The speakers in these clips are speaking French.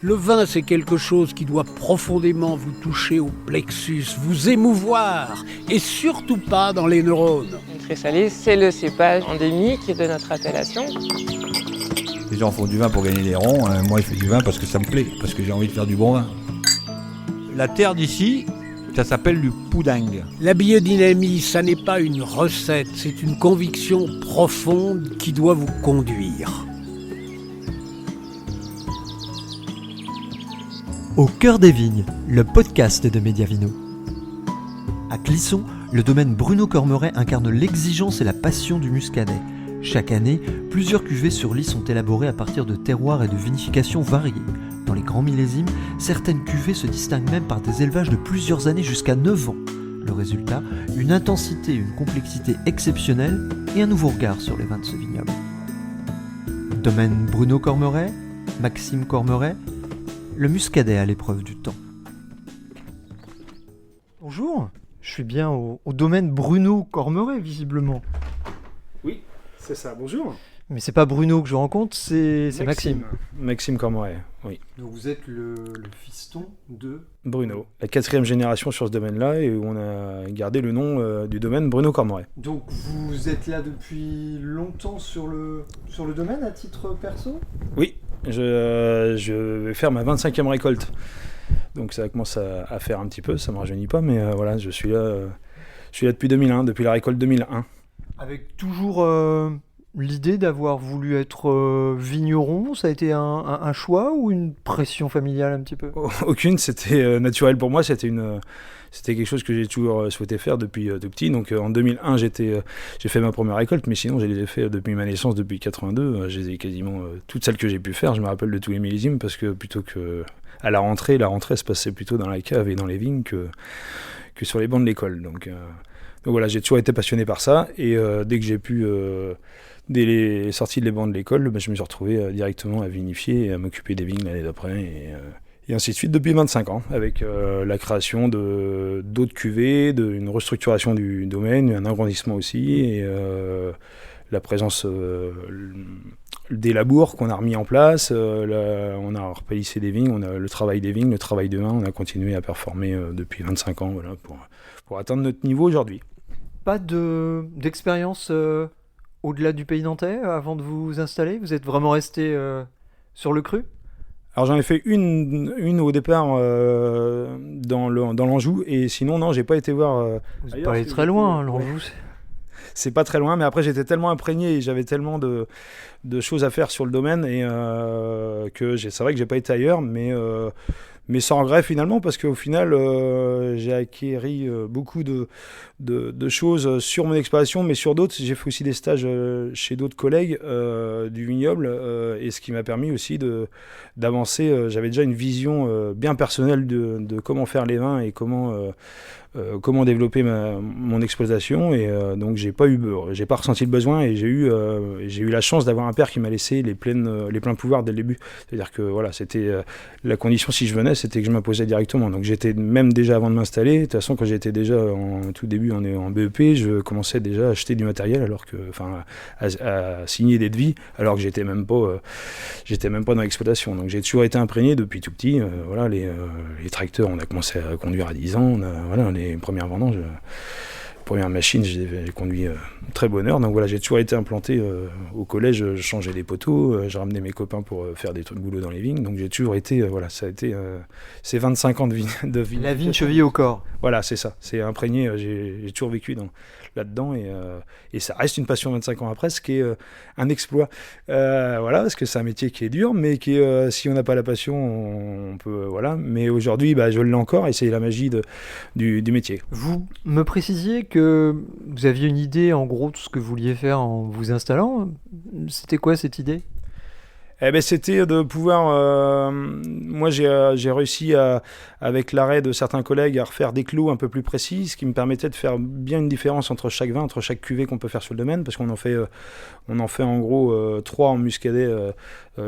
Le vin, c'est quelque chose qui doit profondément vous toucher au plexus, vous émouvoir, et surtout pas dans les neurones. Une très salée, c'est le cépage endémique de notre appellation. Les gens font du vin pour gagner des ronds, moi je fais du vin parce que ça me plaît, parce que j'ai envie de faire du bon vin. La terre d'ici, ça s'appelle du poudingue. La biodynamie, ça n'est pas une recette, c'est une conviction profonde qui doit vous conduire. Au cœur des vignes, le podcast de Mediavino. À Clisson, le domaine Bruno Cormeret incarne l'exigence et la passion du muscadet. Chaque année, plusieurs cuvées sur lit sont élaborées à partir de terroirs et de vinifications variées. Dans les grands millésimes, certaines cuvées se distinguent même par des élevages de plusieurs années jusqu'à 9 ans. Le résultat, une intensité et une complexité exceptionnelles et un nouveau regard sur les vins de ce vignoble. Domaine Bruno Cormeret, Maxime Cormeret, le muscadet à l'épreuve du temps. Bonjour, je suis bien au domaine Bruno Cormeret, visiblement. Oui, c'est ça, bonjour. Mais c'est pas Bruno que je rencontre, c'est Maxime. Maxime Cormeret, oui. Donc vous êtes le fiston de Bruno, la 4e génération sur ce domaine-là, et on a gardé le nom du domaine Bruno Cormeret. Donc vous êtes là depuis longtemps sur le domaine à titre perso ? Oui, je vais faire ma 25e récolte. Donc ça commence à faire un petit peu, ça ne me rajeunit pas, mais voilà, je suis là depuis 2001, depuis la récolte 2001. Avec toujours l'idée d'avoir voulu être vigneron, ça a été un choix ou une pression familiale un petit peu ? Aucune, c'était naturel pour moi, c'était quelque chose que j'ai toujours souhaité faire depuis tout petit. Donc en 2001, j'ai fait ma première récolte, mais sinon je les ai fait depuis ma naissance, depuis 82. Je les ai quasiment toutes celles que j'ai pu faire. Je me rappelle de tous les millésimes parce que plutôt que à la rentrée se passait plutôt dans la cave et dans les vignes que sur les bancs de l'école. Donc voilà, j'ai toujours été passionné par ça. Et dès que j'ai pu, dès les sorties de les bancs de l'école, je me suis retrouvé directement à vinifier et à m'occuper des vignes l'année d'après. Et ainsi de suite depuis 25 ans, avec la création d'autres cuvées, une restructuration du domaine, un agrandissement aussi, et la présence des labours qu'on a remis en place, on a repalissé des vignes, on a le travail des vignes, le travail de vin, on a continué à performer depuis 25 ans voilà, pour atteindre notre niveau aujourd'hui. Pas d'expérience au-delà du pays nantais avant de vous installer ? Vous êtes vraiment resté sur le cru ? Alors j'en ai fait une au départ dans l'Anjou, et sinon non, j'ai pas été voir. Vous n'êtes pas allé très loin, l'Anjou. C'est pas très loin, mais après j'étais tellement imprégné et j'avais tellement de choses à faire sur le domaine et que c'est vrai que j'ai pas été ailleurs, mais sans regret finalement, parce qu'au final j'ai acquéri beaucoup de choses sur mon exploration, mais sur d'autres. J'ai fait aussi des stages chez d'autres collègues du vignoble, et ce qui m'a permis aussi d'avancer. J'avais déjà une vision bien personnelle de comment faire les vins et comment développer mon exploitation, et donc j'ai pas ressenti le besoin, et j'ai eu la chance d'avoir un père qui m'a laissé les pleins pouvoirs dès le début. C'est-à-dire que voilà, c'était la condition si je venais, c'était que je m'imposais directement. Donc j'étais même déjà, avant de m'installer, de toute façon quand j'étais déjà en tout début en BEP, je commençais déjà à acheter du matériel, à signer des devis, alors que j'étais même pas dans l'exploitation. Donc j'ai toujours été imprégné depuis tout petit. Voilà, les tracteurs, on a commencé à conduire à 10 ans. Les premières vendanges, les premières machines, j'ai conduit très bonne heure. Donc voilà, j'ai toujours été implanté au collège, je changeais les poteaux, je ramenais mes copains pour faire des trucs de boulot dans les vignes. Donc j'ai toujours été, ça a été ces 25 ans de vie. La vigne chevillée au corps. Voilà, c'est ça, c'est imprégné, j'ai toujours vécu là-dedans, et ça reste une passion 25 ans après, ce qui est un exploit. Voilà, parce que c'est un métier qui est dur, mais qui si on n'a pas la passion, on peut, voilà. Mais aujourd'hui, je l'ai encore, et c'est la magie du métier. Vous me précisiez que vous aviez une idée en gros de ce que vous vouliez faire en vous installant. C'était quoi cette idée ? C'était de pouvoir... moi, j'ai réussi, avec l'arrêt de certains collègues, à refaire des clos un peu plus précis, ce qui me permettait de faire bien une différence entre chaque vin, entre chaque cuvée qu'on peut faire sur le domaine, parce qu'on en fait en gros 3 en muscadet,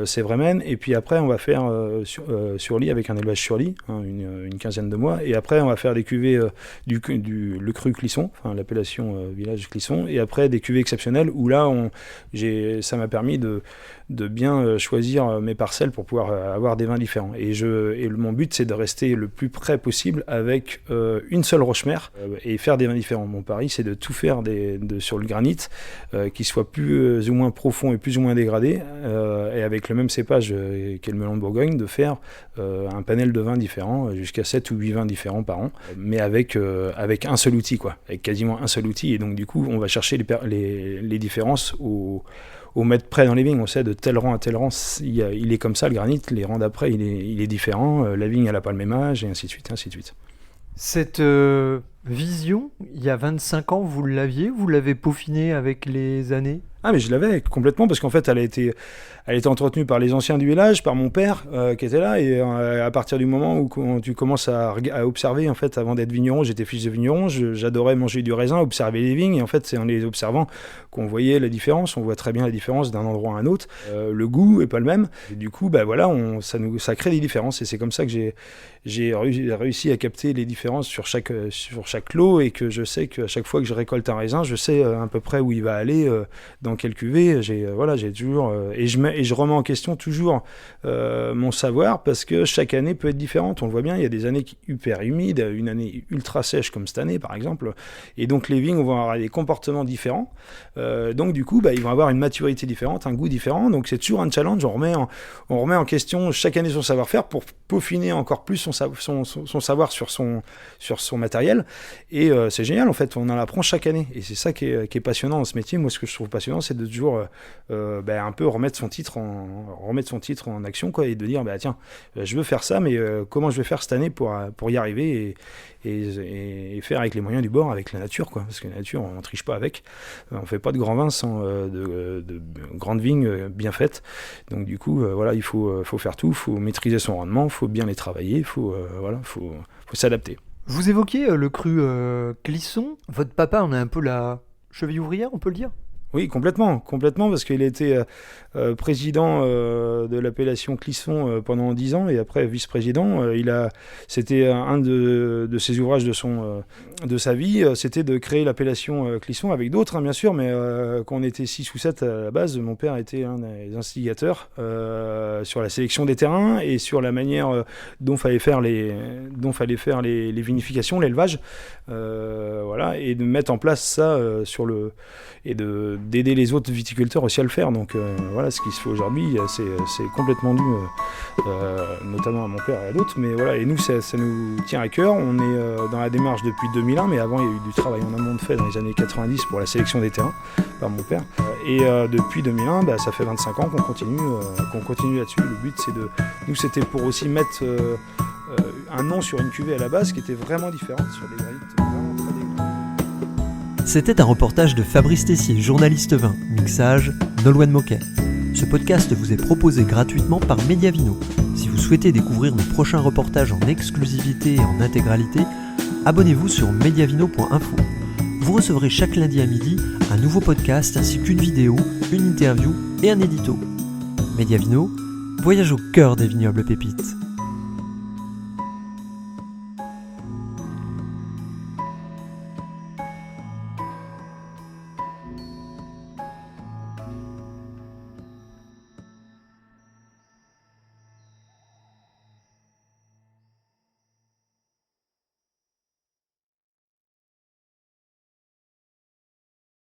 c'est Vremen, et puis après on va faire sur lit, avec un élevage sur lit, une quinzaine de mois, et après on va faire des cuvées le cru Clisson, l'appellation village Clisson, et après des cuvées exceptionnelles, où là ça m'a permis de bien choisir mes parcelles pour pouvoir avoir des vins différents. Et mon but, c'est de rester le plus près possible avec une seule roche-mère et faire des vins différents. Mon pari, c'est de tout faire sur le granit, qui soit plus ou moins profond et plus ou moins dégradé, et avec le même cépage qu'est le melon de Bourgogne, de faire un panel de vins différents, jusqu'à 7 ou 8 vins différents par an, mais avec un seul outil, quoi, avec quasiment un seul outil. Et donc du coup, on va chercher les différences au mètre près dans les vignes. On sait de tel rang à tel rang, il est comme ça le granit, les rangs d'après il est différent, la vigne elle n'a pas le même âge, et ainsi de suite, ainsi de suite. Cette vision, il y a 25 ans, vous l'aviez, vous l'avez peaufinée avec les années ? Ah, mais je l'avais complètement, parce qu'en fait elle a été entretenue par les anciens du village, par mon père qui était là, et à partir du moment où tu commences à observer, en fait, avant d'être vigneron, j'étais fils de vigneron, j'adorais manger du raisin, observer les vignes, et en fait c'est en les observant qu'on voyait la différence. On voit très bien la différence d'un endroit à un autre, le goût est pas le même, et du coup voilà, ça crée des différences, et c'est comme ça que j'ai réussi à capter les différences sur chaque lot, et que je sais qu'à chaque fois que je récolte un raisin, je sais à peu près où il va aller, dans quelle cuvée. J'ai toujours et je remets en question toujours mon savoir, parce que chaque année peut être différente. On le voit bien, il y a des années hyper humides, une année ultra sèche comme cette année par exemple, et donc les vignes vont avoir des comportements différents, donc du coup ils vont avoir une maturité différente, un goût différent, donc c'est toujours un challenge. On remet en question chaque année son savoir-faire pour peaufiner encore plus son savoir sur son matériel, et c'est génial, en fait, on en apprend chaque année, et c'est ça qui est passionnant dans ce métier. Moi, ce que je trouve passionnant, c'est de toujours un peu remettre son titre en action, quoi, et de dire tiens, je veux faire ça, mais comment je vais faire cette année pour y arriver, et faire avec les moyens du bord, avec la nature, quoi, parce que la nature, on triche pas avec, on fait pas de grands vins sans de grandes vignes bien faites. Donc du coup voilà, il faut faire tout, il faut maîtriser son rendement, il faut bien les travailler, il faut s'adapter. Vous évoquiez le cru Clisson. Votre papa en a un peu la cheville ouvrière, on peut le dire ? Oui, complètement, parce qu'il a été président de l'appellation Clisson pendant 10 ans, et après vice-président. C'était un de ses ouvrages de sa vie, c'était de créer l'appellation Clisson, avec d'autres, bien sûr, mais quand on était 6 ou 7 à la base, mon père était un des instigateurs sur la sélection des terrains et sur la manière dont fallait faire les vinifications, l'élevage, voilà, et de mettre en place ça et d'aider les autres viticulteurs aussi à le faire. Donc voilà, ce qui se fait aujourd'hui, c'est complètement dû notamment à mon père et à d'autres, mais voilà, et nous ça nous tient à cœur. On est dans la démarche depuis 2001, mais avant il y a eu du travail en amont de fait dans les années 90 pour la sélection des terrains par mon père, et depuis 2001, ça fait 25 ans qu'on continue là-dessus. Le but c'était pour aussi mettre un nom sur une cuvée à la base qui était vraiment différente, sur des granites vraiment très dégrades. C'était un reportage de Fabrice Tessier, journaliste vin, mixage Nolwenn Moquet. Ce podcast vous est proposé gratuitement par Mediavino. Si vous souhaitez découvrir nos prochains reportages en exclusivité et en intégralité, abonnez-vous sur mediavino.info. Vous recevrez chaque lundi à midi un nouveau podcast ainsi qu'une vidéo, une interview et un édito. Mediavino, voyage au cœur des vignobles pépites.